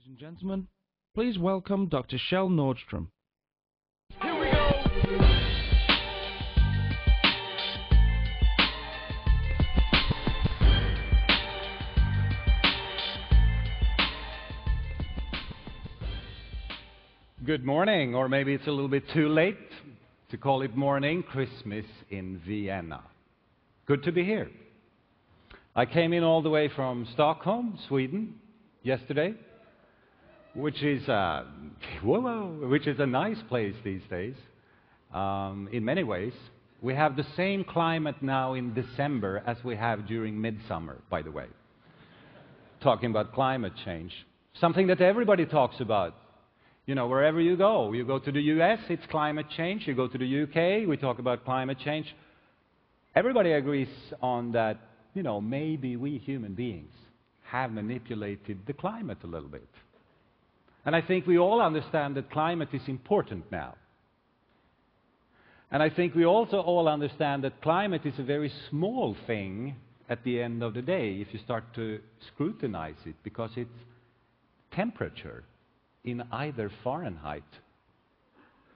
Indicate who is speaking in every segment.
Speaker 1: Ladies and gentlemen, please welcome Dr. Kjell Nordström.
Speaker 2: Here we go! Good morning, or maybe it's a little bit too late to call it morning, Christmas in Vienna. Good to be here. I came in all the way from Stockholm, Sweden, yesterday, which is a nice place these days, in many ways. We have the same climate now in December as we have during midsummer, by the way. Talking about climate change. Something that everybody talks about. You know, wherever you go to the US, it's climate change. You go to the UK, we talk about climate change. Everybody agrees on that, you know, maybe we human beings have manipulated the climate a little bit. And I think we all understand that climate is important now. And I think we also all understand that climate is a very small thing at the end of the day if you start to scrutinize it, because it's temperature in either Fahrenheit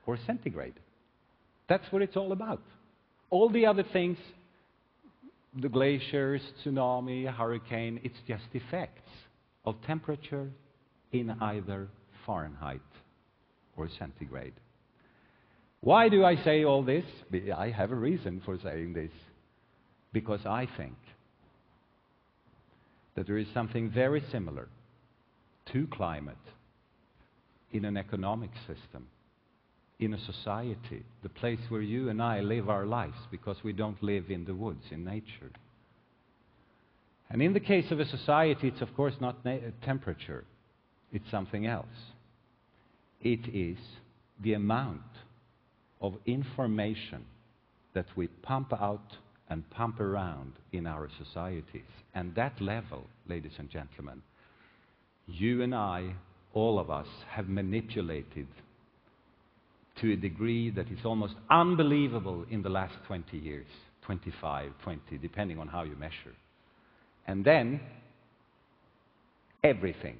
Speaker 2: or centigrade. That's what it's all about. All the other things, the glaciers, tsunami, hurricane, it's just effects of temperature in either Fahrenheit or centigrade. Why do I say all this? I have a reason for saying this. Because I think that there is something very similar to climate in an economic system, in a society, the place where you and I live our lives, because we don't live in the woods, in nature. And in the case of a society, it's of course not temperature, it's something else. It is the amount of information that we pump out and pump around in our societies. And that level, ladies and gentlemen, you and I, all of us, have manipulated to a degree that is almost unbelievable in the last 20 years, 25, 20, depending on how you measure. And then, everything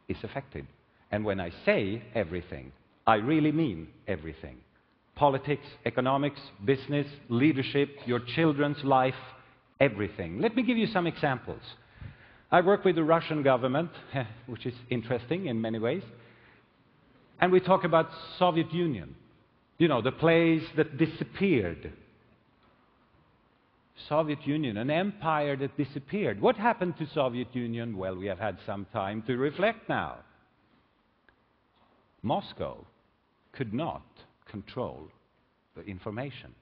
Speaker 2: is affected. And when I say everything, I really mean everything. Politics, economics, business, leadership, your children's life, everything. Let me give you some examples. I work with the Russian government, which is interesting in many ways. And we talk about Soviet Union. You know, the place that disappeared. Soviet Union, an empire that disappeared. What happened to Soviet Union? Well, we have had some time to reflect now. Moscow could not control the information.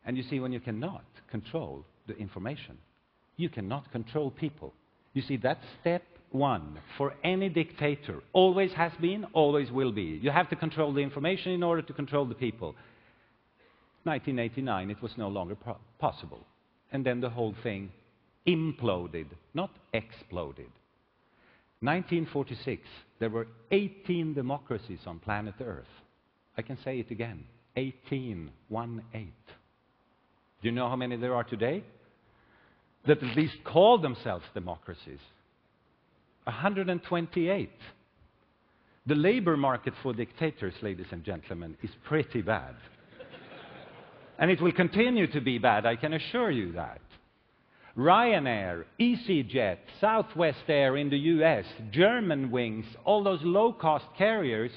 Speaker 2: And you see, when you cannot control the information, you cannot control people. You see, that's step one for any dictator. Always has been, always will be. You have to control the information in order to control the people. 1989, it was no longer possible. And then the whole thing imploded, not exploded. 1946, there were 18 democracies on planet Earth. I can say it again, 18, 1-8. Do you know how many there are today? That at least call themselves democracies. 128. The labor market for dictators, ladies and gentlemen, is pretty bad. And it will continue to be bad, I can assure you that. Ryanair, EasyJet, Southwest Air in the US, Germanwings, all those low-cost carriers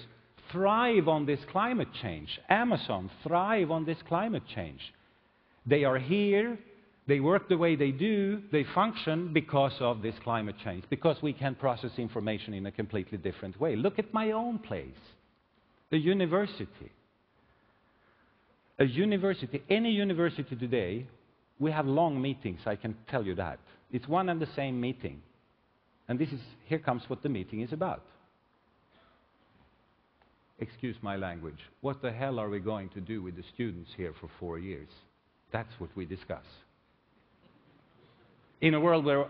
Speaker 2: thrive on this climate change. Amazon thrive on this climate change. They are here. They work the way they do, they function because of this climate change, because we can process information in a completely different way. Look at my own place, a university. A university, any university today, we have long meetings, I can tell you that. It's one and the same meeting. And here comes what the meeting is about. Excuse my language. What the hell are we going to do with the students here for 4 years? That's what we discuss. In a world where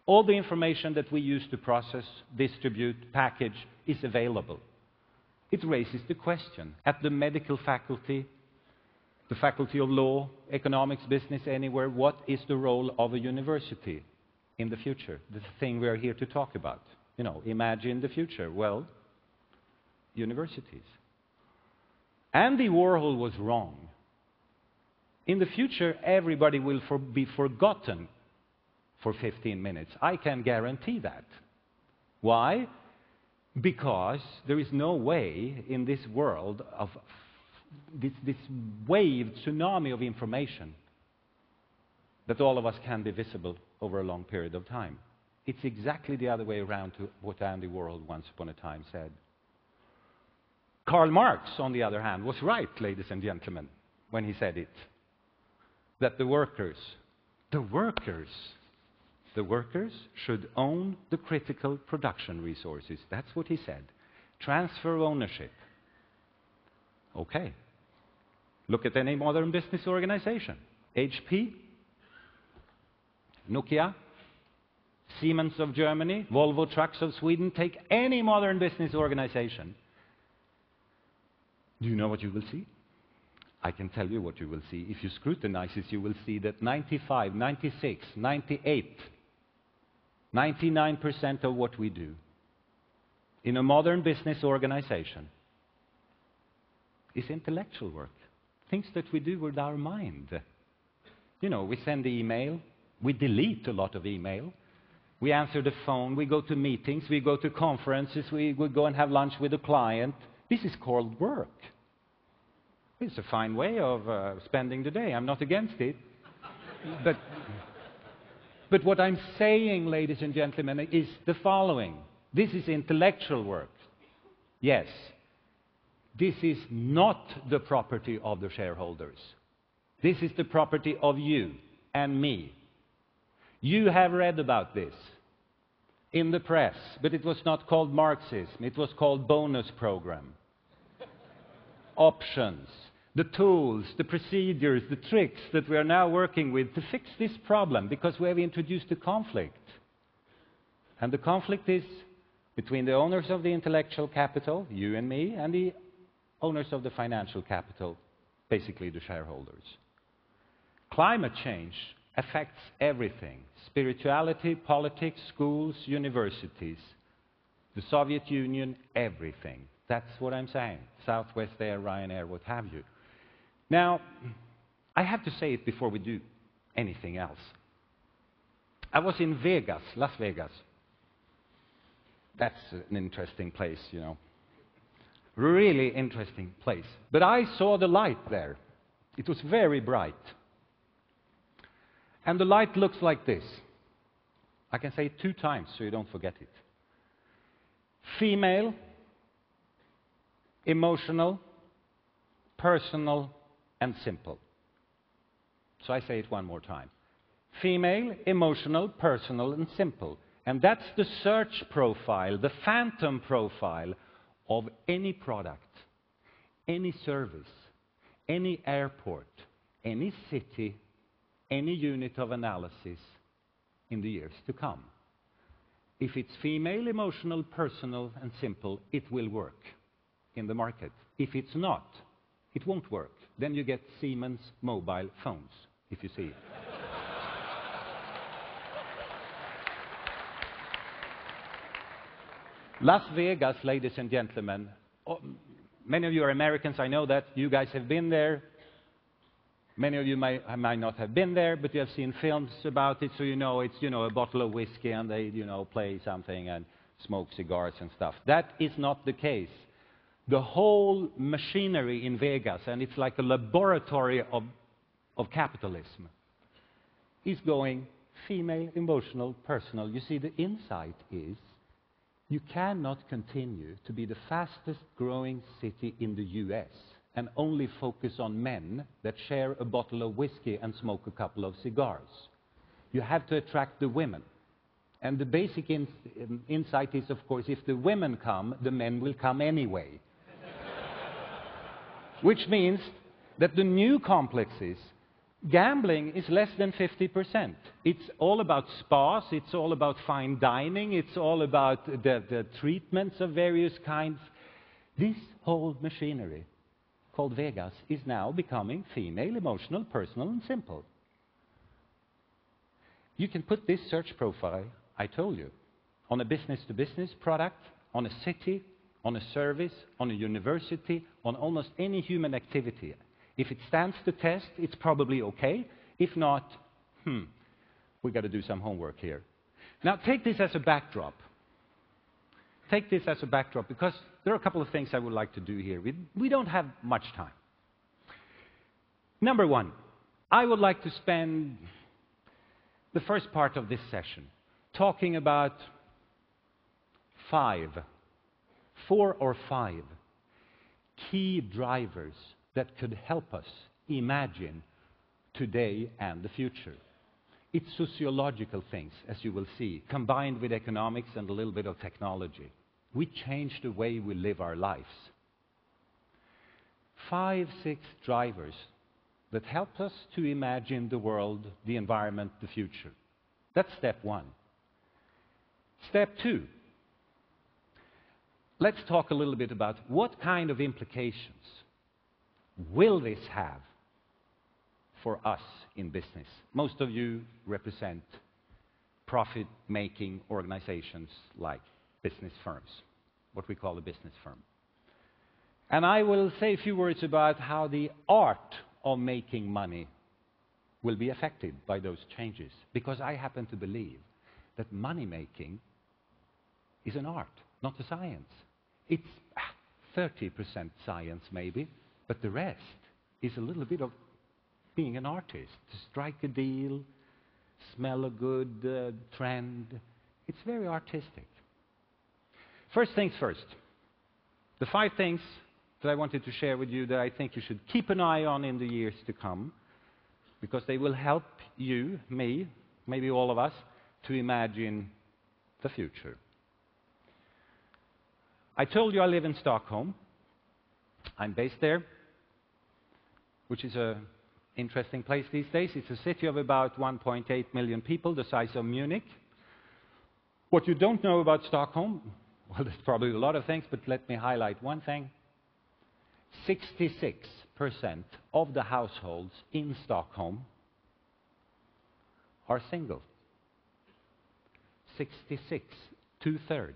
Speaker 2: all the information that we use to process, distribute, package is available, it raises the question at the medical faculty, the faculty of law, economics, business, anywhere, what is the role of a university in the future? The thing we are here to talk about. imagine the future. Well, universities. Andy Warhol was wrong. In the future, everybody will be forgotten for 15 minutes. I can guarantee that. Why? Because there is no way in this world of this wave, tsunami of information, that all of us can be visible over a long period of time. It's exactly the other way around to what Andy Warhol once upon a time said. Karl Marx, on the other hand, was right, ladies and gentlemen, when he said it. That the workers should own the critical production resources. That's what he said. Transfer ownership. Okay. Look at any modern business organization. HP, Nokia, Siemens of Germany, Volvo Trucks of Sweden. Take any modern business organization. Do you know what you will see? I can tell you what you will see. If you scrutinize it, you will see that 95, 96, 98, 99% of what we do in a modern business organization is intellectual work. Things that we do with our mind. We send email, we delete a lot of email, we answer the phone, we go to meetings, we go to conferences, we go and have lunch with a client. This is called work. It's a fine way of spending the day. I'm not against it. But what I'm saying, ladies and gentlemen, is the following. This is intellectual work. Yes. This is not the property of the shareholders. This is the property of you and me. You have read about this in the press, but it was not called Marxism. It was called bonus program. Options. The tools, the procedures, the tricks that we are now working with to fix this problem, because we have introduced a conflict. And the conflict is between the owners of the intellectual capital, you and me, and the owners of the financial capital, basically the shareholders. Climate change affects everything. Spirituality, politics, schools, universities, the Soviet Union, everything. That's what I'm saying. Southwest Air, Ryanair, what have you. Now, I have to say it before we do anything else. I was in Vegas, Las Vegas. That's an interesting place, Really interesting place. But I saw the light there. It was very bright. And the light looks like this. I can say it 2 times so you don't forget it. Female, emotional, personal, and simple. So I say it one more time. Female, emotional, personal, and simple. And that's the search profile, the phantom profile of any product, any service, any airport, any city, any unit of analysis in the years to come. If it's female, emotional, personal, and simple, it will work in the market. If it's not, it won't work. Then you get Siemens mobile phones, if you see it. Las Vegas, ladies and gentlemen, many of you are Americans, I know that. You guys have been there. Many of you might not have been there, but you have seen films about it, so you know it's, a bottle of whiskey and they, play something and smoke cigars and stuff. That is not the case. The whole machinery in Vegas, and it's like a laboratory of capitalism, is going female, emotional, personal. You see, the insight is you cannot continue to be the fastest growing city in the US and only focus on men that share a bottle of whiskey and smoke a couple of cigars. You have to attract the women. And the basic insight is, of course, if the women come, the men will come anyway. Which means that the new complexes, gambling is less than 50%. It's all about spas, it's all about fine dining, it's all about the treatments of various kinds. This whole machinery called Vegas is now becoming female, emotional, personal, and simple. You can put this search profile, I told you, on a business-to-business product, on a city, on a service, on a university, on almost any human activity. If it stands the test, it's probably okay. If not, we got to do some homework here. Now, take this as a backdrop. Take this as a backdrop, because there are a couple of things I would like to do here. We don't have much time. Number one, I would like to spend the first part of this session talking about four or five key drivers that could help us imagine today and the future. It's sociological things, as you will see, combined with economics and a little bit of technology. We change the way we live our lives. 5, 6 drivers that help us to imagine the world, the environment, the future. That's step one. Step two. Let's talk a little bit about what kind of implications will this have for us in business. Most of you represent profit-making organizations like business firms, what we call a business firm. And I will say a few words about how the art of making money will be affected by those changes, because I happen to believe that money-making is an art, not a science. It's 30% science maybe, but the rest is a little bit of being an artist, to strike a deal, smell a good trend. It's very artistic. First things first. The 5 things that I wanted to share with you that I think you should keep an eye on in the years to come, because they will help you, me, maybe all of us, to imagine the future. I told you I live in Stockholm. I'm based there, which is an interesting place these days. It's a city of about 1.8 million people, the size of Munich. What you don't know about Stockholm, well, there's probably a lot of things, but let me highlight one thing. 66% of the households in Stockholm are single. 66, 2/3.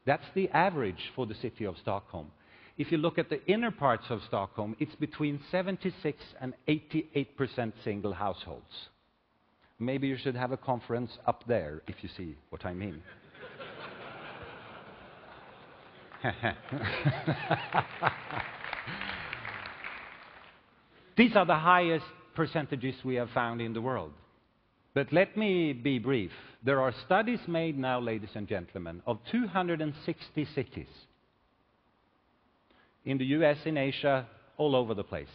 Speaker 2: That's the average for the city of Stockholm. If you look at the inner parts of Stockholm, it's between 76 and 88% single households. Maybe you should have a conference up there, if you see what I mean. These are the highest percentages we have found in the world. But let me be brief. There are studies made now, ladies and gentlemen, of 260 cities in the US, in Asia, all over the place.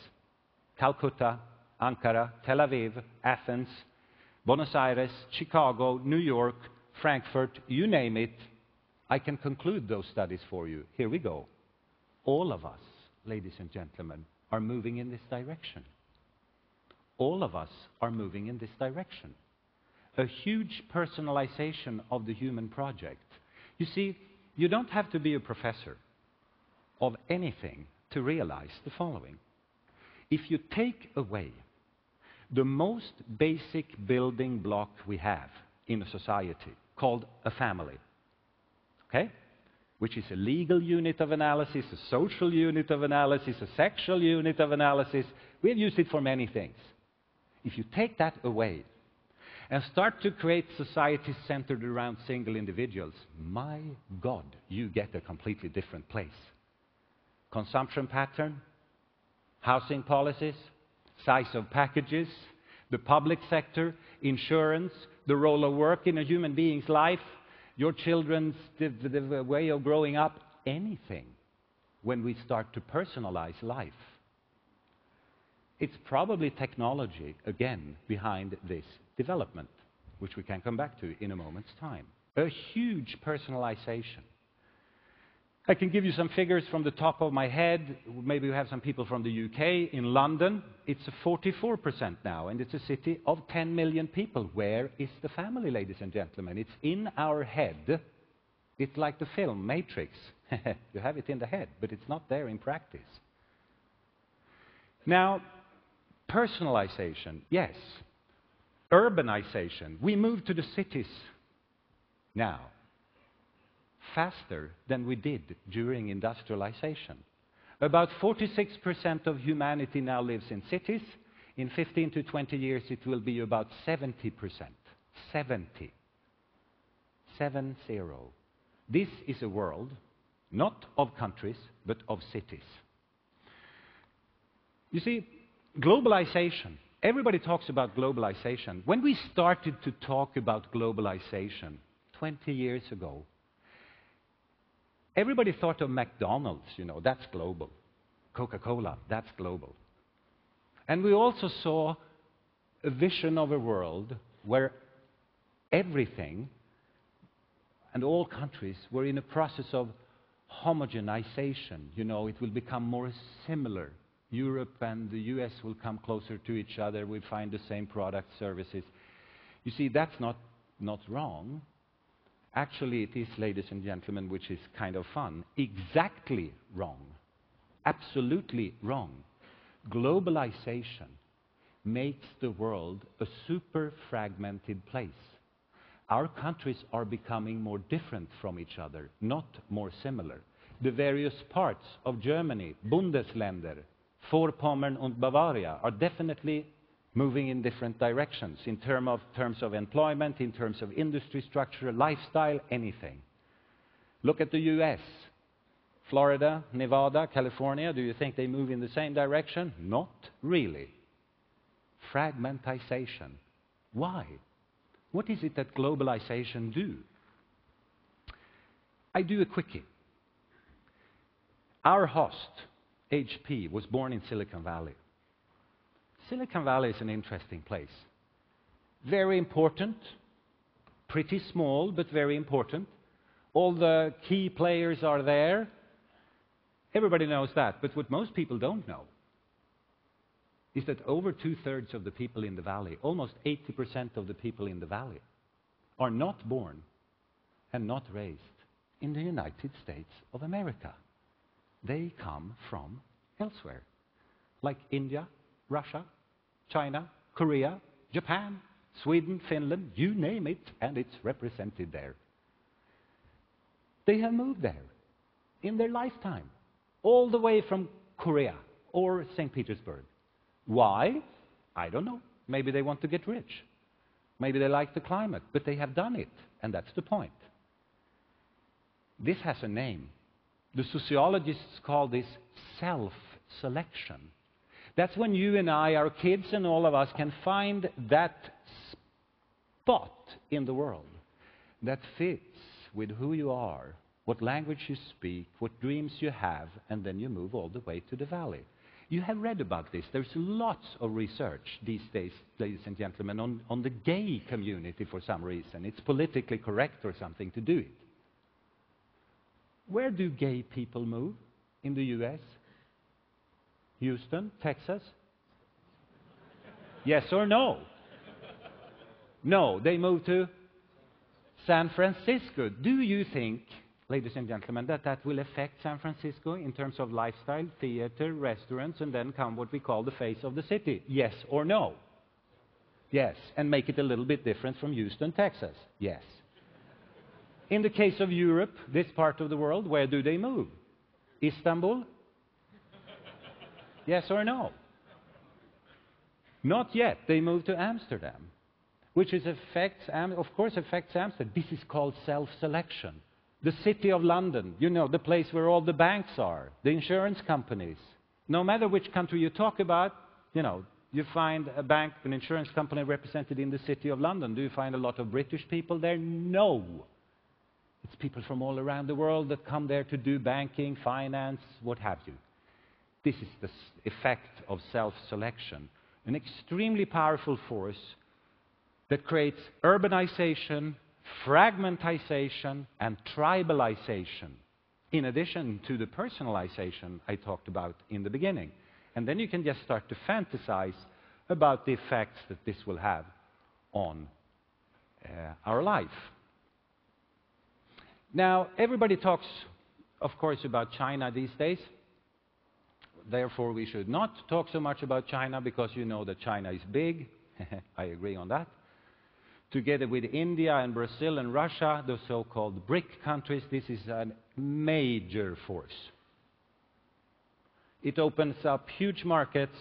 Speaker 2: Calcutta, Ankara, Tel Aviv, Athens, Buenos Aires, Chicago, New York, Frankfurt, you name it. I can conclude those studies for you. Here we go. All of us, ladies and gentlemen, are moving in this direction. All of us are moving in this direction. A huge personalization of the human project. You see, you don't have to be a professor of anything to realize the following. If you take away the most basic building block we have in a society, called a family, okay? Which is a legal unit of analysis, a social unit of analysis, a sexual unit of analysis. We have used it for many things. If you take that away and start to create societies centered around single individuals, my God, you get a completely different place. Consumption pattern, housing policies, size of packages, the public sector, insurance, the role of work in a human being's life, your children's the way of growing up, anything, when we start to personalize life. It's probably technology, again, behind this development, which we can come back to in a moment's time. A huge personalization. I can give you some figures from the top of my head. Maybe we have some people from the UK. In London, it's 44% now, and it's a city of 10 million people. Where is the family, ladies and gentlemen? It's in our head. It's like the film Matrix. You have it in the head, but it's not there in practice. Now, personalization, yes. Urbanization. We move to the cities now. faster than we did during industrialization. About 46% of humanity now lives in cities. In 15 to 20 years, it will be about 70%. 70. 70. This is a world not of countries, but of cities. You see, globalization. Everybody talks about globalization. When we started to talk about globalization 20 years ago, everybody thought of McDonald's, that's global. Coca-Cola, that's global. And we also saw a vision of a world where everything and all countries were in a process of homogenization. It will become more similar. Europe and the US will come closer to each other. We'll find the same products, services. You see, that's not wrong. Actually, it is, ladies and gentlemen, which is kind of fun, exactly wrong. Absolutely wrong. Globalization makes the world a super fragmented place. Our countries are becoming more different from each other, not more similar. The various parts of Germany, Bundesländer, Vorpommern and Bavaria, are definitely moving in different directions in terms of employment, in terms of industry structure, lifestyle, anything. Look at the US. Florida, Nevada, California, do you think they move in the same direction? Not really. Fragmentization. Why? What is it that globalization do? I do a quickie. Our host, HP, was born in Silicon Valley. Silicon Valley is an interesting place. Very important, pretty small, but very important. All the key players are there. Everybody knows that, but what most people don't know is that over 2/3 of the people in the valley, almost 80% of the people in the valley, are not born and not raised in the United States of America. They come from elsewhere, like India, Russia, China, Korea, Japan, Sweden, Finland, you name it, and it's represented there. They have moved there in their lifetime, all the way from Korea or St. Petersburg. Why? I don't know. Maybe they want to get rich. Maybe they like the climate, but they have done it, and that's the point. This has a name. The sociologists call this self-selection. That's when you and I, our kids and all of us, can find that spot in the world that fits with who you are, what language you speak, what dreams you have, and then you move all the way to the valley. You have read about this. There's lots of research these days, ladies and gentlemen, on the gay community for some reason. It's politically correct or something to do it. Where do gay people move in the US? Houston, Texas? Yes or no? No, they move to San Francisco. Do you think, ladies and gentlemen, that will affect San Francisco in terms of lifestyle, theater, restaurants, and then come what we call the face of the city? Yes or no? Yes, and make it a little bit different from Houston, Texas? Yes. In the case of Europe, this part of the world, where do they move? Istanbul? Yes or no? Not yet. They move to Amsterdam, which of course affects Amsterdam. This is called self-selection. The city of London, the place where all the banks are, the insurance companies. No matter which country you talk about, you find a bank, an insurance company represented in the city of London. Do you find a lot of British people there? No. It's people from all around the world that come there to do banking, finance, what have you. This is the effect of self-selection, an extremely powerful force that creates urbanization, fragmentization, and tribalization, in addition to the personalization I talked about in the beginning. And then you can just start to fantasize about the effects that this will have on our life. Now, everybody talks, of course, about China these days. Therefore, we should not talk so much about China because you know that China is big. I agree on that. together with India and Brazil and Russia, the so-called BRIC countries. This is a major force. It opens up huge markets.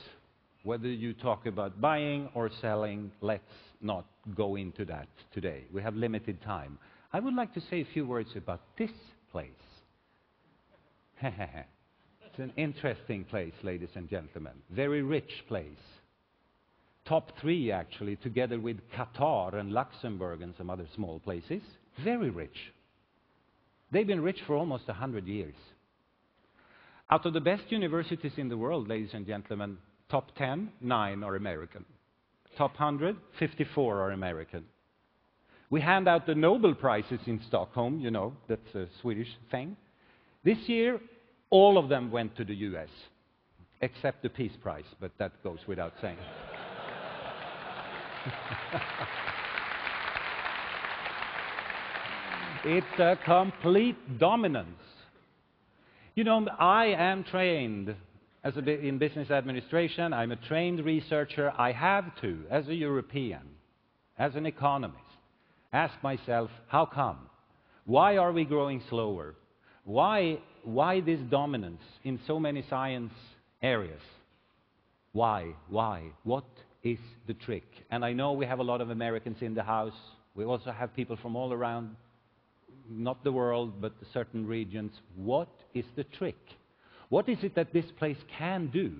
Speaker 2: Whether you talk about buying or selling, let's not go into that today. We have limited time. I would like to say a few words about this place. It's an interesting place, ladies and gentlemen. Very rich place. Top 3, actually, together with Qatar and Luxembourg and some other small places. Very rich. They've been rich for almost 100 years. Out of the best universities in the world, ladies and gentlemen, top 10, 9 are American. Top 100, 54 are American. We hand out the Nobel Prizes in Stockholm, you know, that's a Swedish thing. This year, all of them went to the US, except the Peace Prize, but that goes without saying. It's a complete dominance. You know, I am trained in business administration. I'm a trained researcher. I have to, as a European, as an economist, ask myself, how come? Why are we growing slower? Why this dominance in so many science areas? Why? What is the trick? And I know we have a lot of Americans in the house. We also have people from all around, not the world, but certain regions. What is the trick? What is it that this place can do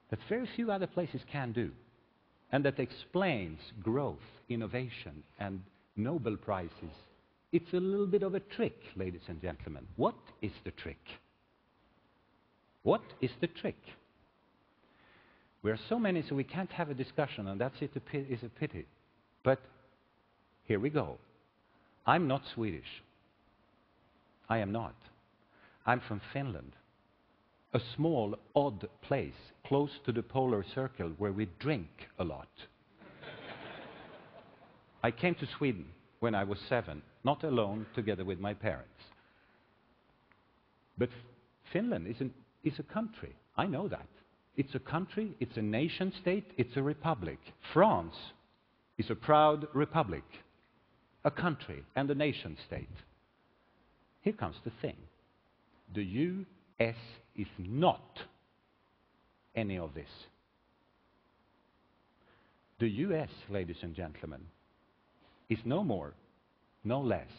Speaker 2: that very few other places can do, and that explains growth, innovation, and Nobel Prizes? It's a little bit of a trick, ladies and gentlemen. What is the trick? What is the trick? We are so many, so we can't have a discussion, and that's it is a pity. But here we go. I'm not Swedish. I am not. I'm from Finland, a small, odd place close to the polar circle where we drink a lot. I came to Sweden when I was 7, not alone, together with my parents. But Finland is a country. I know that. It's a country, it's a nation state, it's a republic. France is a proud republic, a country and a nation state. Here comes the thing. The US is not any of this. The US, ladies and gentlemen, is no more, no less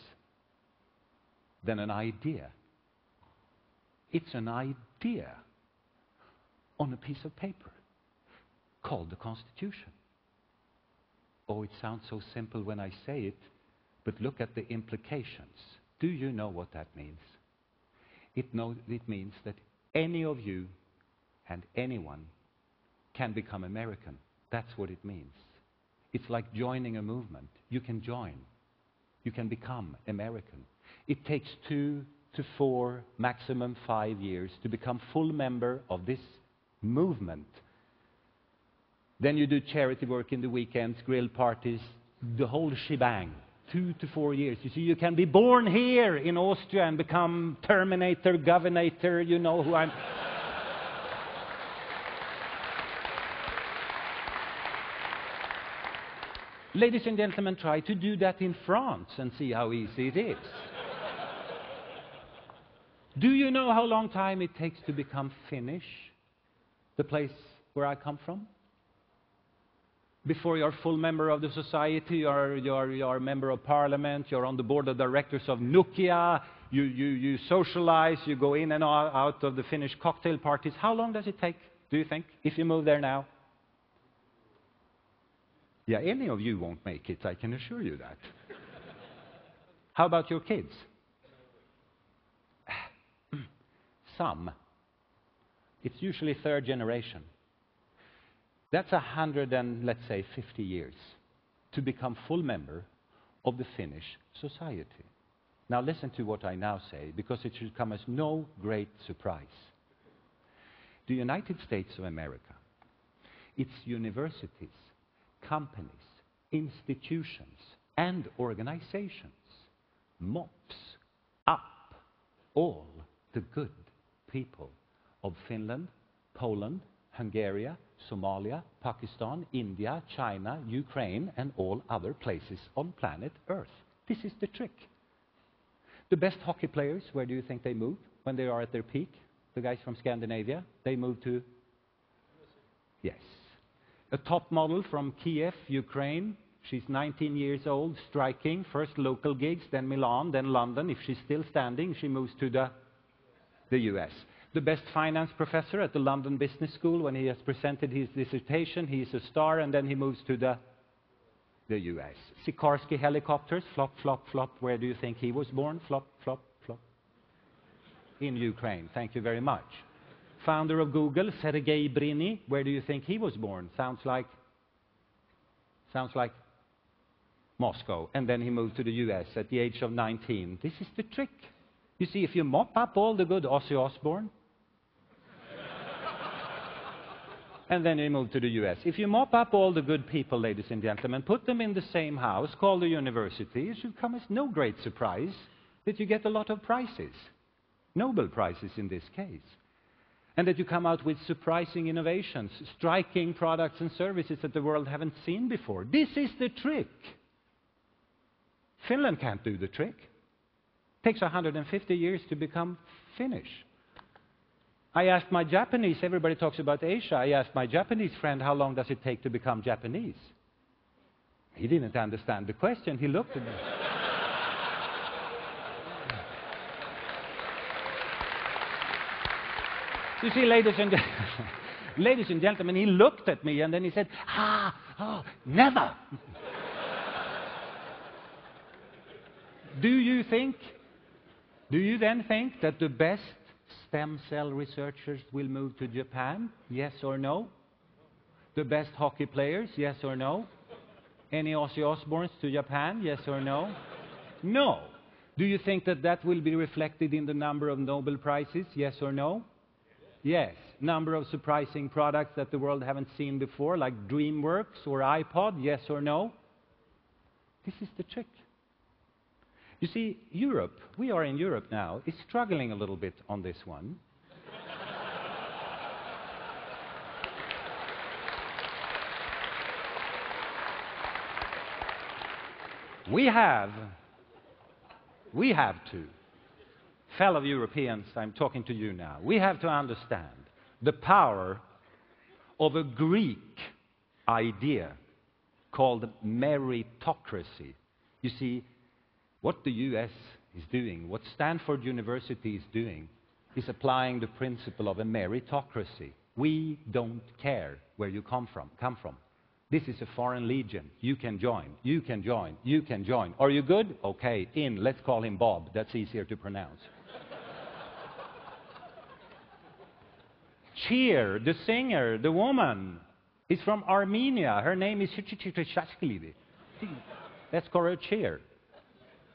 Speaker 2: than an idea. It's an idea on a piece of paper called the Constitution. Oh, it sounds so simple when I say it, but look at the implications. Do you know what that means? It means that any of you and anyone can become American. That's what it means. It's like joining a movement. You can join. You can become American. It takes 2 to 4, maximum 5 years to become full member of this movement. Then you do charity work in the weekends, grill parties, the whole shebang. 2 to 4 years. You see, you can be born here in Austria and become Terminator, Governator, you know who I'm... Ladies and gentlemen, try to do that in France and see how easy it is. Do you know how long time it takes to become Finnish, the place where I come from? Before you're a full member of the society, you're a member of parliament, you're on the board of directors of Nokia, you socialize, you go in and out of the Finnish cocktail parties. How long does it take, do you think, if you move there now? Yeah, any of you won't make it, I can assure you that. How about your kids? Some. It's usually third generation. That's 100 and, let's say, 50 years to become full member of the Finnish society. Now listen to what I now say, because it should come as no great surprise. The United States of America, its universities, companies, institutions, and organizations mops up all the good people of Finland, Poland, Hungary, Somalia, Pakistan, India, China, Ukraine, and all other places on planet Earth. This is the trick. The best hockey players, where do you think they move when they are at their peak? The guys from Scandinavia, they move to? Yes. A top model from Kiev, Ukraine. She's 19 years old, striking. First local gigs, then Milan, then London. If she's still standing, she moves to the US. The best finance professor at the London Business School, when he has presented his dissertation, he's a star, and then he moves to the US. Sikorsky helicopters, flop, flop, flop. Where do you think he was born? Flop, flop, flop. In Ukraine. Thank you very much. Founder of Google, Sergey Brin. Where do you think he was born? Sounds like Moscow. And then he moved to the US at the age of 19. This is the trick. You see, if you mop up all the good Ozzy Osbourne, and then he moved to the US. If you mop up all the good people, ladies and gentlemen, put them in the same house, call the university, it should come as no great surprise that you get a lot of prizes. Nobel Prizes in this case. And that you come out with surprising innovations, striking products and services that the world haven't seen before. This is the trick. Finland can't do the trick. It takes 150 years to become Finnish. I asked my Japanese, everybody talks about Asia, I asked my Japanese friend, how long does it take to become Japanese? He didn't understand the question, he looked at me. You see, ladies and gentlemen, he looked at me and then he said, never. Do you then think that the best stem cell researchers will move to Japan? Yes or no? The best hockey players? Yes or no? Any Ozzy Osbournes to Japan? Yes or no? No. Do you think that that will be reflected in the number of Nobel Prizes? Yes or no? Yes. Number of surprising products that the world haven't seen before, like DreamWorks or iPod? Yes or no? This is the trick. You see, Europe, we are in Europe now, is struggling a little bit on this one. We have to, fellow Europeans, I'm talking to you now, we have to understand the power of a Greek idea called meritocracy. You see, what the US is doing, what Stanford University is doing, is applying the principle of a meritocracy. We don't care where you come from. This is a foreign legion. You can join, you can join, you can join. Are you good? Okay, in. Let's call him Bob. That's easier to pronounce. Cheer, the singer, the woman, is from Armenia. Her name is Shashkilibi. Let's call her Cheer.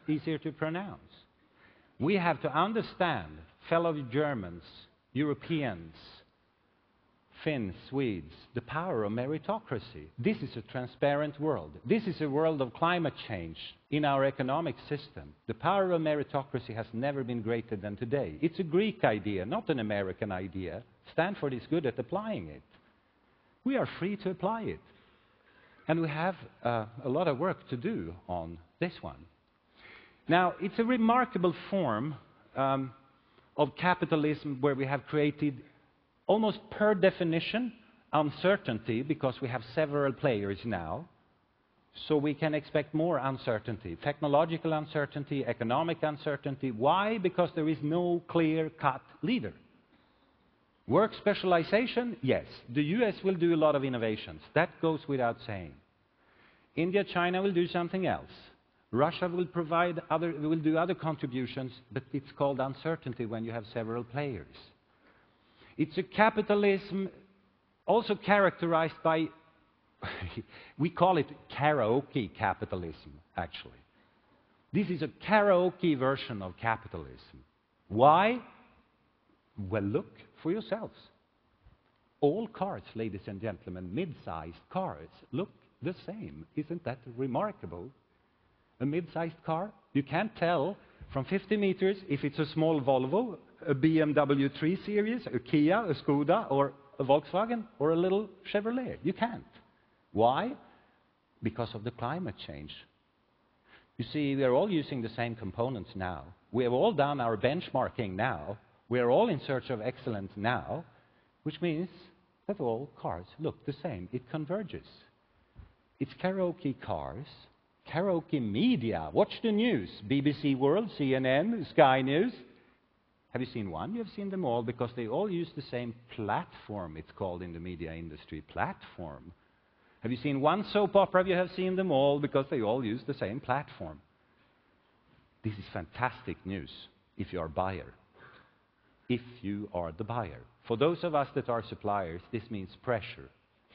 Speaker 2: Easier to pronounce. We have to understand, fellow Germans, Europeans, Finns, Swedes, the power of meritocracy. This is a transparent world. This is a world of climate change in our economic system. The power of meritocracy has never been greater than today. It's a Greek idea, not an American idea. Stanford is good at applying it. We are free to apply it. And we have a lot of work to do on this one. Now, it's a remarkable form of capitalism where we have created, almost per definition, uncertainty, because we have several players now. So we can expect more uncertainty, technological uncertainty, economic uncertainty. Why? Because there is no clear-cut leader. Work specialization? Yes. The US will do a lot of innovations. That goes without saying. India, China will do something else. Russia will do other contributions, but it's called uncertainty when you have several players. It's a capitalism also characterized by, we call it karaoke capitalism, actually. This is a karaoke version of capitalism. Why? Well, look for yourselves. All cars, ladies and gentlemen, mid-sized cars, look the same. Isn't that remarkable? A mid-sized car, you can't tell from 50 meters if it's a small Volvo, a BMW 3 Series, a Kia, a Skoda, or a Volkswagen or a little Chevrolet. You can't. Why? Because of the climate change. You see, we are all using the same components now. We have all done our benchmarking now. We are all in search of excellence now, which means that all cars look the same. It converges. It's karaoke cars, karaoke media. Watch the news. BBC World, CNN, Sky News. Have you seen one? You have seen them all because they all use the same platform, it's called in the media industry, platform. Have you seen one soap opera? You have seen them all because they all use the same platform. This is fantastic news if you are a buyer. If you are the buyer. For those of us that are suppliers, this means pressure,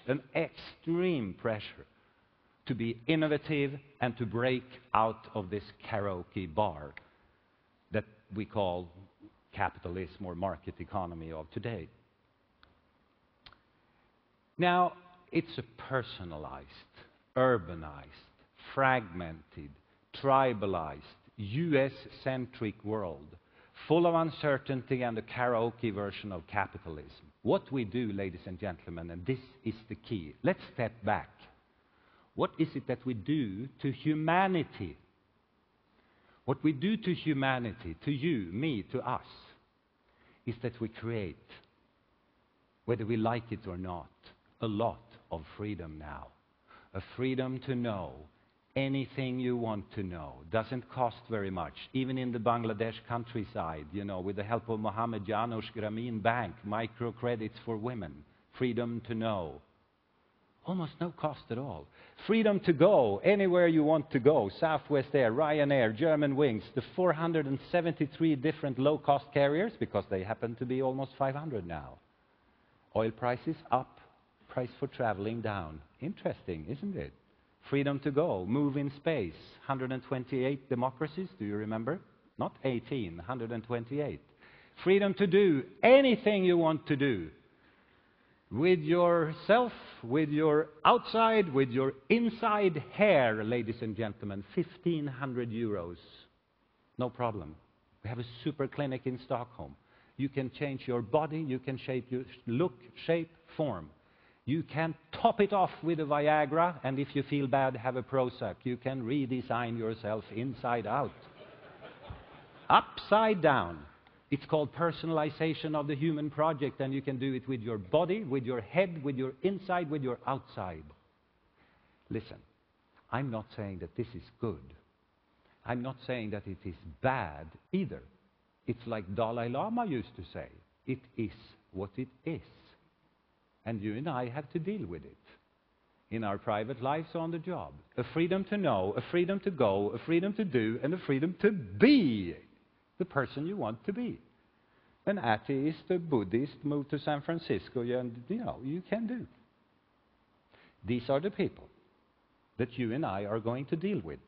Speaker 2: an extreme pressure to be innovative and to break out of this karaoke bar that we call capitalism or market economy of today. Now, it's a personalized, urbanized, fragmented, tribalized, US-centric world, full of uncertainty and a karaoke version of capitalism. What we do, ladies and gentlemen, and this is the key, let's step back. What is it that we do to humanity? What we do to humanity, to you, me, to us, is that we create, whether we like it or not, a lot of freedom now. A freedom to know anything you want to know. Doesn't cost very much. Even in the Bangladesh countryside, you know, with the help of Mohammed Janusz Grameen Bank, microcredits for women. Freedom to know. Almost no cost at all. Freedom to go anywhere you want to go. Southwest Air, Ryanair, German Wings, the 473 different low-cost carriers, because they happen to be almost 500 now. Oil prices up, price for traveling down. Interesting, isn't it? Freedom to go, move in space. 128 democracies, do you remember? Not 18, 128. Freedom to do anything you want to do. With yourself, with your outside, with your inside hair, ladies and gentlemen, 1,500 euros. No problem. We have a super clinic in Stockholm. You can change your body, you can shape your look, shape, form. You can top it off with a Viagra, and if you feel bad, have a Prozac. You can redesign yourself inside out. Upside down. It's called personalization of the human project, and you can do it with your body, with your head, with your inside, with your outside. Listen, I'm not saying that this is good. I'm not saying that it is bad either. It's like Dalai Lama used to say, it is what it is. And you and I have to deal with it. In our private lives or on the job. A freedom to know, a freedom to go, a freedom to do, and a freedom to be the person you want to be. An atheist, a Buddhist, move to San Francisco, and you can do. These are the people that you and I are going to deal with.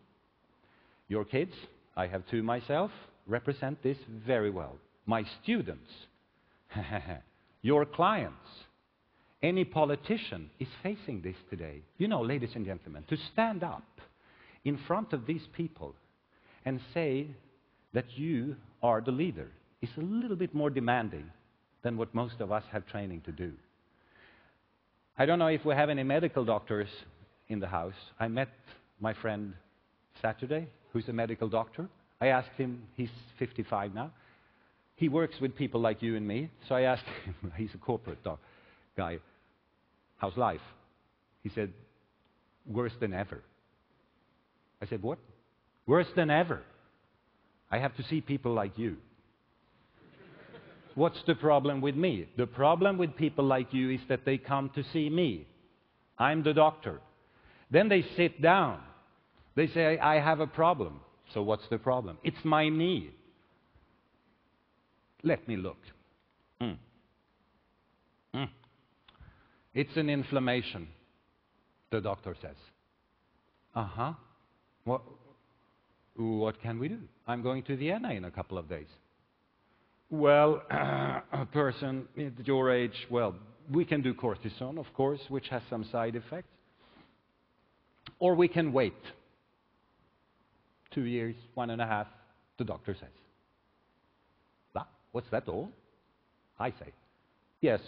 Speaker 2: Your kids, I have two myself, represent this very well. My students, your clients, any politician is facing this today. You know, ladies and gentlemen, to stand up in front of these people and say that you are the leader is a little bit more demanding than what most of us have training to do. I don't know if we have any medical doctors in the house. I met my friend Saturday, who's a medical doctor. I asked him, he's 55 now. He works with people like you and me, so I asked him, he's a corporate guy, how's life? He said, worse than ever. I said, what? Worse than ever. I have to see people like you. What's the problem with me? The problem with people like you is that they come to see me. I'm the doctor. Then they sit down. They say, I have a problem. So what's the problem? It's my knee. Let me look. It's an inflammation, the doctor says. Uh-huh. What can we do? I'm going to Vienna in a couple of days. Well, a person at your age, well, we can do cortisone, of course, which has some side effects. Or we can wait. 2 years, 1.5, the doctor says. What's that all? I say, yes,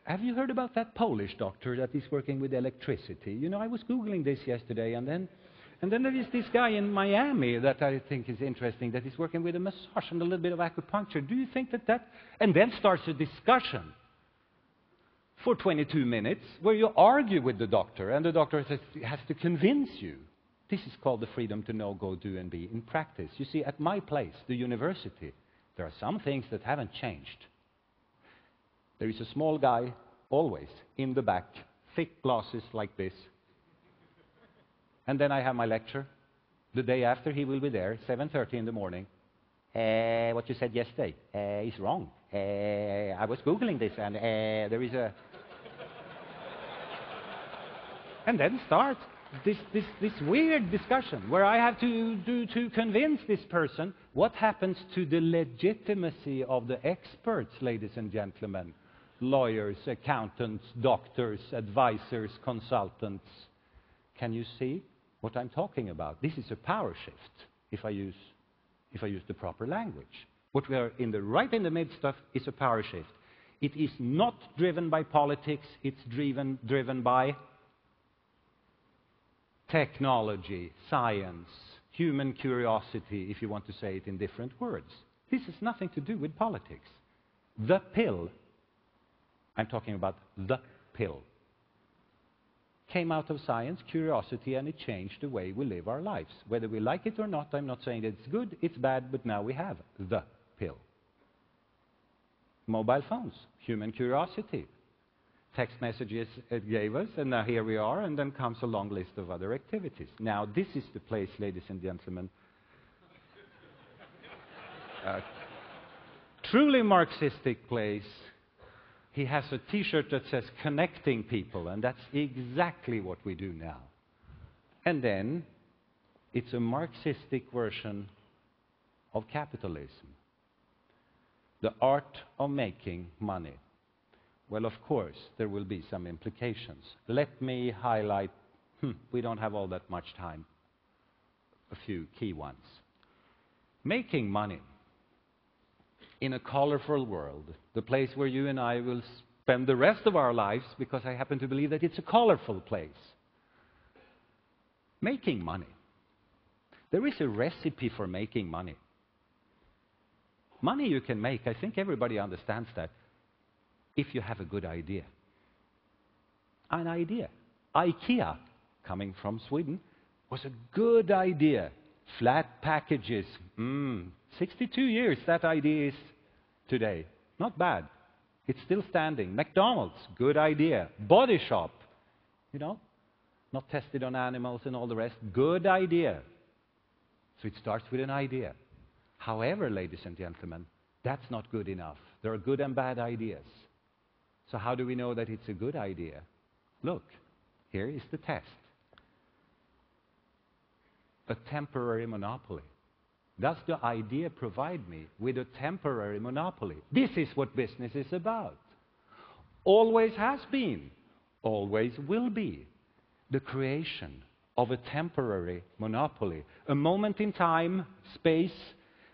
Speaker 2: Have you heard about that Polish doctor that is working with electricity? You know, I was Googling this yesterday, and then there is this guy in Miami that I think is interesting, that is working with a massage and a little bit of acupuncture. Do you think that... And then starts a discussion for 22 minutes where you argue with the doctor, and the doctor has to convince you. This is called the freedom to know, go, do, and be in practice. You see, at my place, the university, there are some things that haven't changed. There is a small guy, always, in the back, thick glasses like this. And then I have my lecture. The day after, he will be there, 7:30 in the morning. What you said yesterday is wrong. I was Googling this, and there is a... And then starts this weird discussion where I have to convince this person what happens to the legitimacy of the experts, ladies and gentlemen. Lawyers, accountants, doctors, advisors, consultants. Can you see what I'm talking about? This is a power shift, if I use the proper language. What we are right in the midst of is a power shift. It is not driven by politics, it's driven by technology, science, human curiosity, if you want to say it in different words. This has nothing to do with politics. The pill, I'm talking about the pill, came out of science, curiosity, and it changed the way we live our lives. Whether we like it or not, I'm not saying that it's good, it's bad, but now we have the pill. Mobile phones, human curiosity. Text messages it gave us, and now here we are, and then comes a long list of other activities. Now, this is the place, ladies and gentlemen, truly Marxistic place. He has a T-shirt that says connecting people, and that's exactly what we do now. And then it's a Marxistic version of capitalism. The art of making money. Well, of course, there will be some implications. Let me highlight, we don't have all that much time, a few key ones. Making money in a colorful world, the place where you and I will spend the rest of our lives, because I happen to believe that it's a colorful place. Making money. There is a recipe for making money. Money you can make, I think everybody understands that, if you have a good idea. An idea. IKEA, coming from Sweden, was a good idea. Flat packages. 62 years that idea is today. Not bad. It's still standing. McDonald's, good idea. Body Shop, you know, not tested on animals and all the rest. Good idea. So it starts with an idea. However, ladies and gentlemen, that's not good enough. There are good and bad ideas. So how do we know that it's a good idea? Look, here is the test. A temporary monopoly. Does the idea provide me with a temporary monopoly? This is what business is about. Always has been, always will be, the creation of a temporary monopoly. A moment in time, space,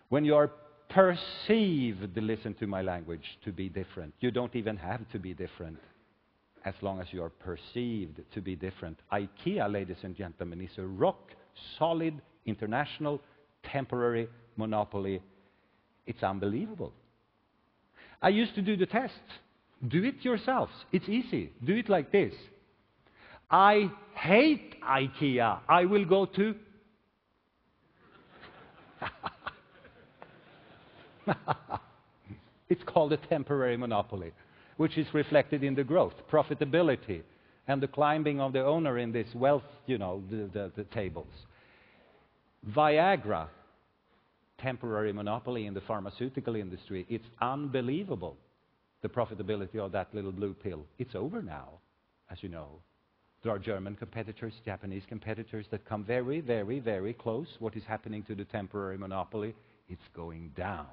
Speaker 2: when you are perceived, listen to my language, to be different. You don't even have to be different as long as you are perceived to be different. IKEA, ladies and gentlemen, is a rock-solid, international, temporary monopoly. It's unbelievable. I used to do the test. Do it yourselves. It's easy. Do it like this. I hate IKEA. I will go to... It's called a temporary monopoly, which is reflected in the growth, profitability, and the climbing of the owner in this wealth, you know, the tables. Viagra, temporary monopoly in the pharmaceutical industry. It's unbelievable, the profitability of that little blue pill. It's over now, as you know. There are German competitors, Japanese competitors that come very, very, very close. What is happening to the temporary monopoly? It's going down.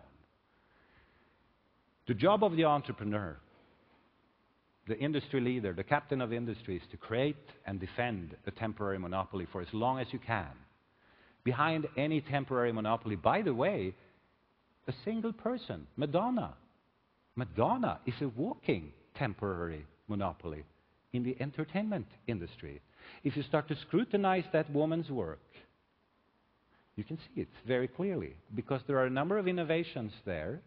Speaker 2: The job of the entrepreneur, the industry leader, the captain of industry, is to create and defend a temporary monopoly for as long as you can. Behind any temporary monopoly, by the way, a single person, Madonna. Madonna is a walking temporary monopoly in the entertainment industry. If you start to scrutinize that woman's work, you can see it very clearly, because there are a number of innovations there,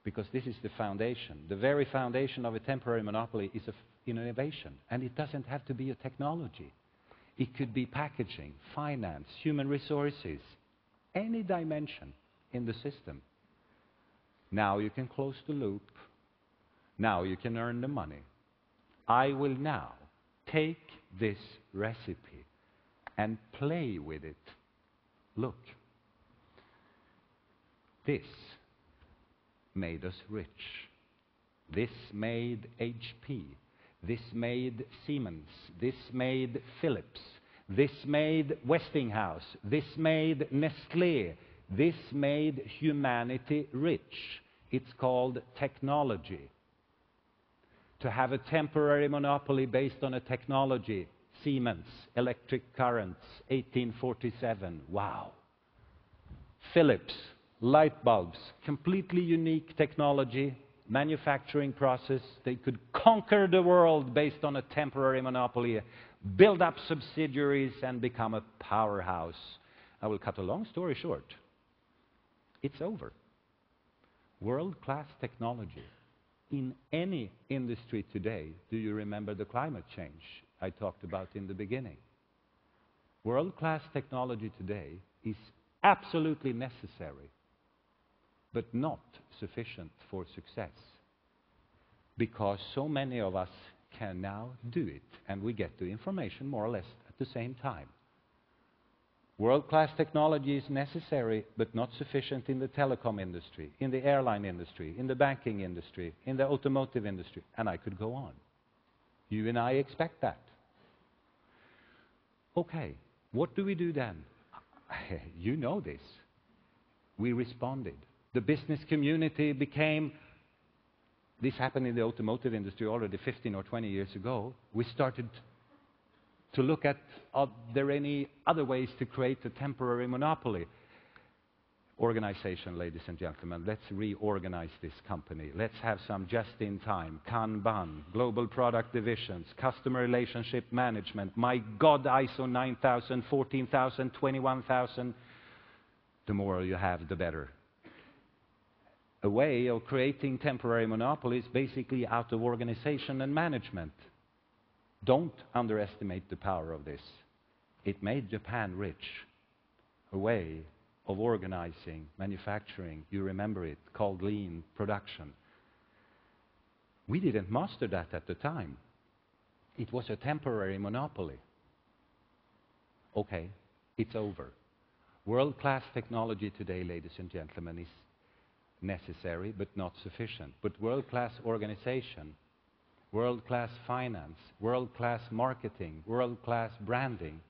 Speaker 2: because this is the foundation. The very foundation of a temporary monopoly is innovation, and it doesn't have to be a technology. It could be packaging, finance, human resources, any dimension in the system. Now you can close the loop. Now you can earn the money. I will now take this recipe and play with it. Look, this made us rich. This made HP. This made Siemens. This made Philips. This made Westinghouse. This made Nestlé. This made humanity rich. It's called technology. To have a temporary monopoly based on a technology, Siemens, electric currents, 1847, wow. Philips, light bulbs, completely unique technology, manufacturing process. They could conquer the world based on a temporary monopoly, build up subsidiaries and become a powerhouse. I will cut a long story short. It's over. World-class technology. In any industry today, do you remember the climate change I talked about in the beginning? World-class technology today is absolutely necessary, but not sufficient for success, because so many of us can now do it, and we get the information more or less at the same time. World-class technology is necessary, but not sufficient in the telecom industry, in the airline industry, in the banking industry, in the automotive industry, and I could go on. You and I expect that. Okay, what do we do then? You know this. We responded. The business community became, this happened in the automotive industry already 15 or 20 years ago. We started to look at, are there any other ways to create a temporary monopoly? Organization, ladies and gentlemen, let's reorganize this company. Let's have some just-in-time, Kanban, global product divisions, customer relationship management. My God, ISO 9000, 14000, 21000. The more you have, the better. A way of creating temporary monopolies basically out of organization and management. Don't underestimate the power of this. It made Japan rich. A way of organizing manufacturing, you remember it, called lean production. We didn't master that at the time. It was a temporary monopoly. Okay, it's over. World-class technology today, ladies and gentlemen, is necessary but not sufficient. But world-class organization, world-class finance, world-class marketing, world-class branding,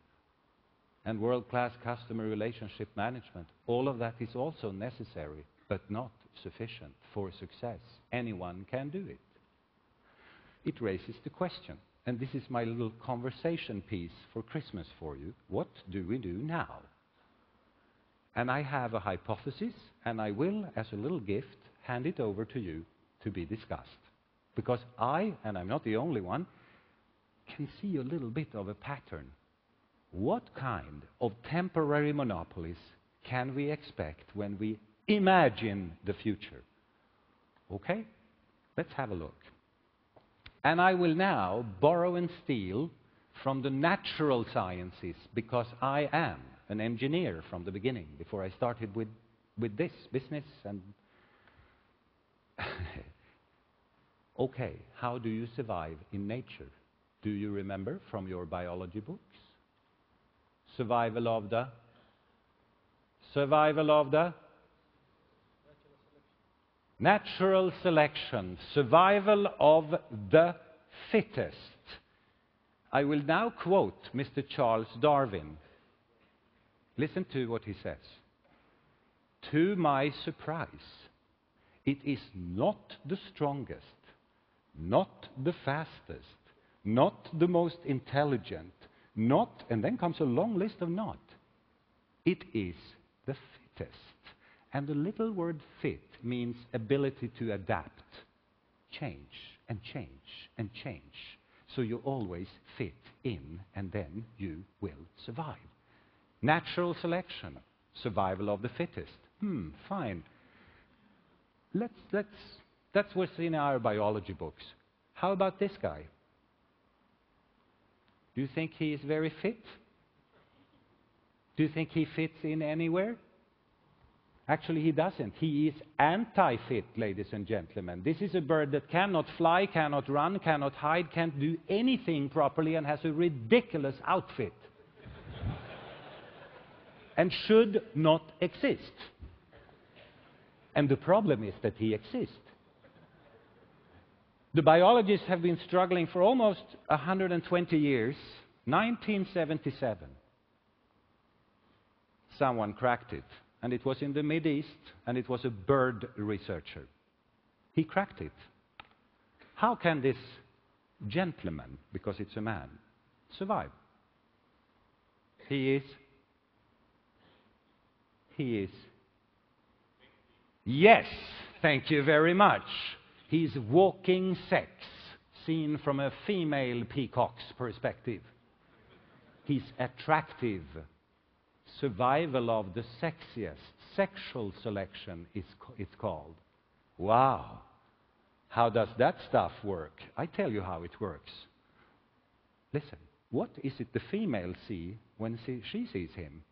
Speaker 2: and world-class customer relationship management, all of that is also necessary, but not sufficient for success. Anyone can do it. It raises the question, and this is my little conversation piece for Christmas for you. What do we do now? And I have a hypothesis, and I will, as a little gift, hand it over to you to be discussed. Because I, and I'm not the only one, can see a little bit of a pattern. What kind of temporary monopolies can we expect when we imagine the future? Okay? Let's have a look. And I will now borrow and steal from the natural sciences, because I am an engineer from the beginning, before I started with this business. And okay, how do you survive in nature? Do you remember from your biology books? Survival of the natural selection. Survival of the fittest. I will now quote Mr. Charles Darwin. Listen to what he says. To my surprise, it is not the strongest, not the fastest, not the most intelligent, not, and then comes a long list of not. It is the fittest. And the little word fit means ability to adapt, change, and change and change. So you always fit in, and then you will survive. Natural selection, survival of the fittest. Fine. That's what's in our biology books. How about this guy? Do you think he is very fit? Do you think he fits in anywhere? Actually, he doesn't. He is anti-fit, ladies and gentlemen. This is a bird that cannot fly, cannot run, cannot hide, can't do anything properly, and has a ridiculous outfit. And should not exist. And the problem is that he exists. The biologists have been struggling for almost 120 years. 1977, someone cracked it. And it was in the Mideast, and it was a bird researcher. He cracked it. How can this gentleman, because it's a man, survive? He is... Yes, thank you very much. He's walking sex, seen from a female peacock's perspective. He's attractive. Survival of the sexiest. Sexual selection it's called. Wow. How does that stuff work? I tell you how it works. Listen, what is it the female see when she sees him?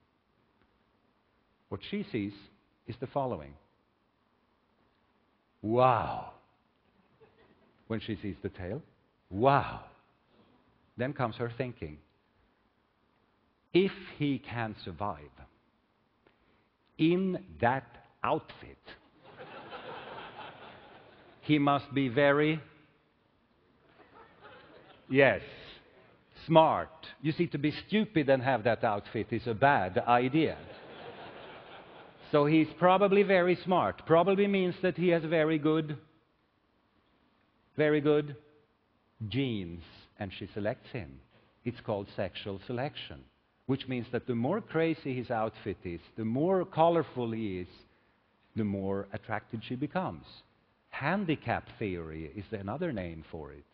Speaker 2: What she sees is the following. Wow. When she sees the tail, wow. Then comes her thinking. If he can survive in that outfit, he must be very, yes, smart. You see, to be stupid and have that outfit is a bad idea. So he's probably very smart. Probably means that he has very good genes, and she selects him. It's called sexual selection. Which means that the more crazy his outfit is, the more colorful he is, the more attracted she becomes. Handicap theory is another name for it.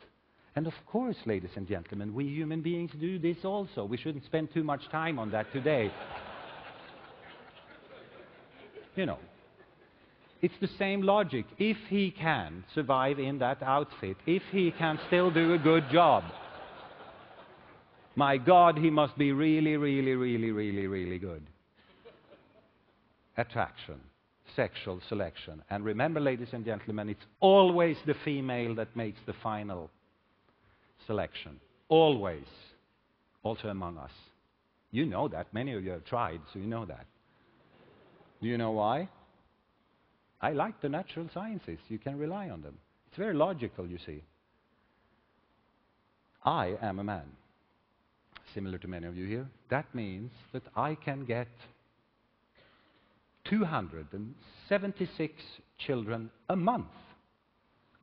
Speaker 2: And of course, ladies and gentlemen, we human beings do this also. We shouldn't spend too much time on that today. You know, it's the same logic. If he can survive in that outfit, if he can still do a good job, my God, he must be really, really, really, really, really good. Attraction, sexual selection. And remember, ladies and gentlemen, it's always the female that makes the final selection. Always. Also among us. You know that. Many of you have tried, so you know that. Do you know why? I like the natural sciences. You can rely on them. It's very logical, you see. I am a man. Similar to many of you here. That means that I can get 276 children a month.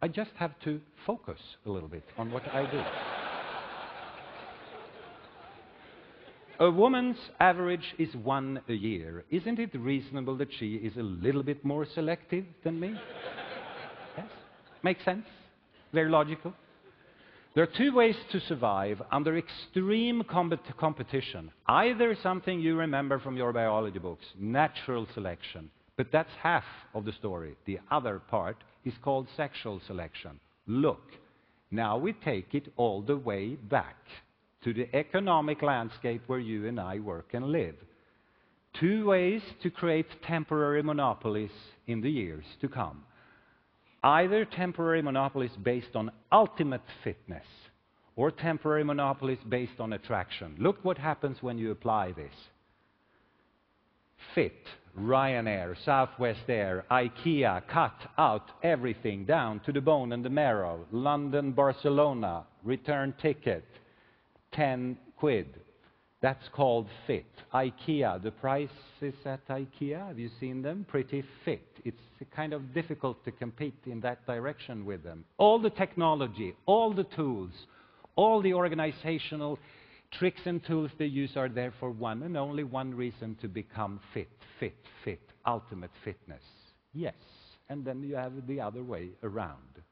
Speaker 2: I just have to focus a little bit on what I do. A woman's average is 1 a year. Isn't it reasonable that she is a little bit more selective than me? Yes? Makes sense? Very logical. There are two ways to survive under extreme competition. Either something you remember from your biology books, natural selection, but that's half of the story. The other part is called sexual selection. Look, now we take it all the way back to the economic landscape where you and I work and live. Two ways to create temporary monopolies in the years to come. Either temporary monopolies based on ultimate fitness or temporary monopolies based on attraction. Look what happens when you apply this. Fit, Ryanair, Southwest Air, IKEA, cut out everything down to the bone and the marrow. London, Barcelona, return ticket, 10 quid. That's called fit. IKEA, the prices at IKEA, have you seen them? Pretty fit. It's kind of difficult to compete in that direction with them. All the technology, all the tools, all the organizational tricks and tools they use are there for one and only one reason: to become fit, fit, fit, ultimate fitness. Yes, and then you have the other way around.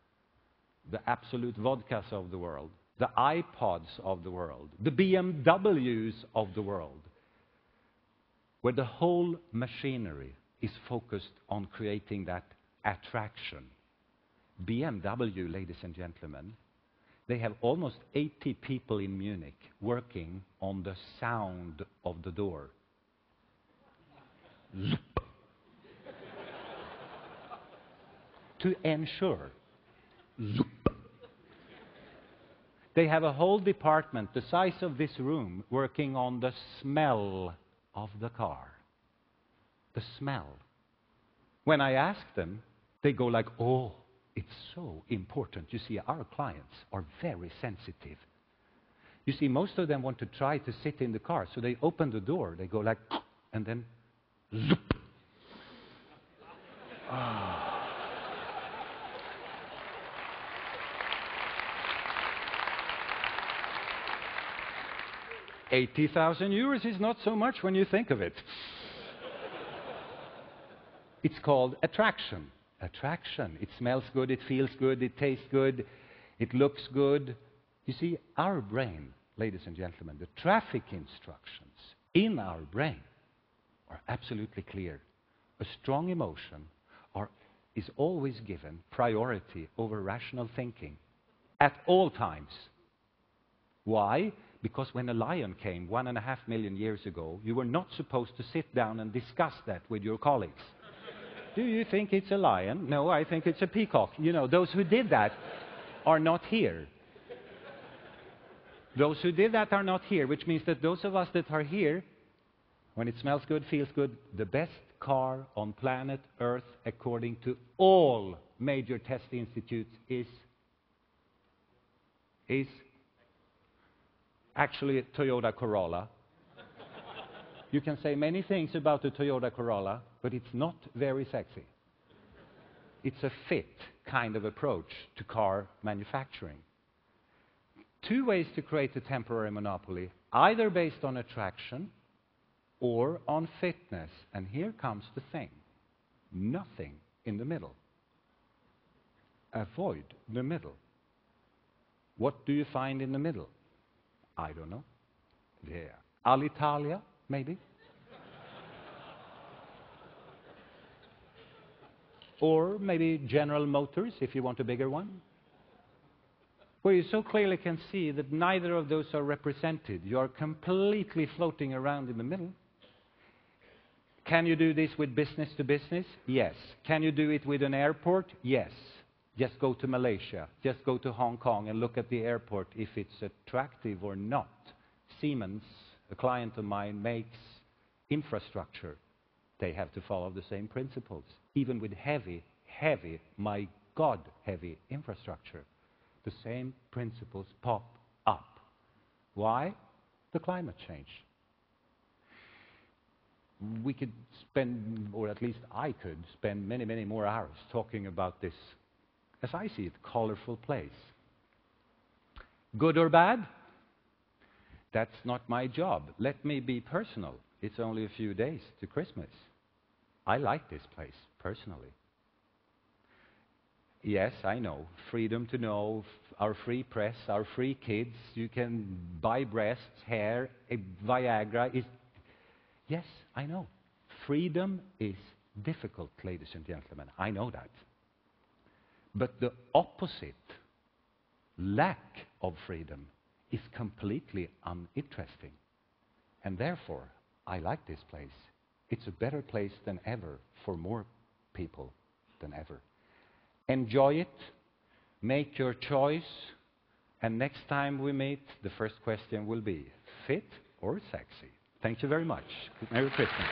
Speaker 2: the absolute vodkas of the world, the iPods of the world, the BMWs of the world, where the whole machinery is focused on creating that attraction. BMW, ladies and gentlemen, they have almost 80 people in Munich working on the sound of the door. Zoop. To ensure. Zoop. They have a whole department the size of this room working on the smell of the car. The smell. When I ask them, they go like, oh, it's so important. You see, our clients are very sensitive. You see, most of them want to try to sit in the car, so they open the door, they go like, and then, zoop. Ah. 80,000 euros is not so much when you think of it. It's called attraction. Attraction. It smells good, it feels good, it tastes good, it looks good. You see, our brain, ladies and gentlemen, the traffic instructions in our brain are absolutely clear. A strong emotion is always given priority over rational thinking at all times. Why? Because when a lion came 1.5 million years ago, you were not supposed to sit down and discuss that with your colleagues. Do you think it's a lion? No, I think it's a peacock. You know, those who did that are not here. Those who did that are not here, which means that those of us that are here, when it smells good, feels good, the best car on planet Earth, according to all major test institutes, is actually a Toyota Corolla. You can say many things about the Toyota Corolla, but it's not very sexy. It's a fit kind of approach to car manufacturing. Two ways to create a temporary monopoly, either based on attraction or on fitness. And here comes the thing. Nothing in the middle. Avoid the middle. What do you find in the middle? I don't know. Yeah. Alitalia, maybe? Or maybe General Motors, if you want a bigger one. Where you so clearly can see that neither of those are represented. You are completely floating around in the middle. Can you do this with business to business? Yes. Can you do it with an airport? Yes. Just go to Malaysia. Just go to Hong Kong and look at the airport if it's attractive or not. Siemens, a client of mine, makes infrastructure. They have to follow the same principles. Even with heavy, my God, heavy infrastructure. The same principles pop up. Why? The climate change. We could spend, or at least I could, spend many, many more hours talking about this, as I see it, colorful place. Good or bad? That's not my job. Let me be personal. It's only a few days to Christmas. I like this place, personally. Yes, I know. Freedom to know, our free press, our free kids. You can buy breasts, hair, Viagra. Yes, I know. Freedom is difficult, ladies and gentlemen. I know that. But the opposite, lack of freedom, is completely uninteresting. And therefore, I like this place. It's a better place than ever for more people than ever. Enjoy it, make your choice, and next time we meet, the first question will be, fit or sexy? Thank you very much. Merry Christmas.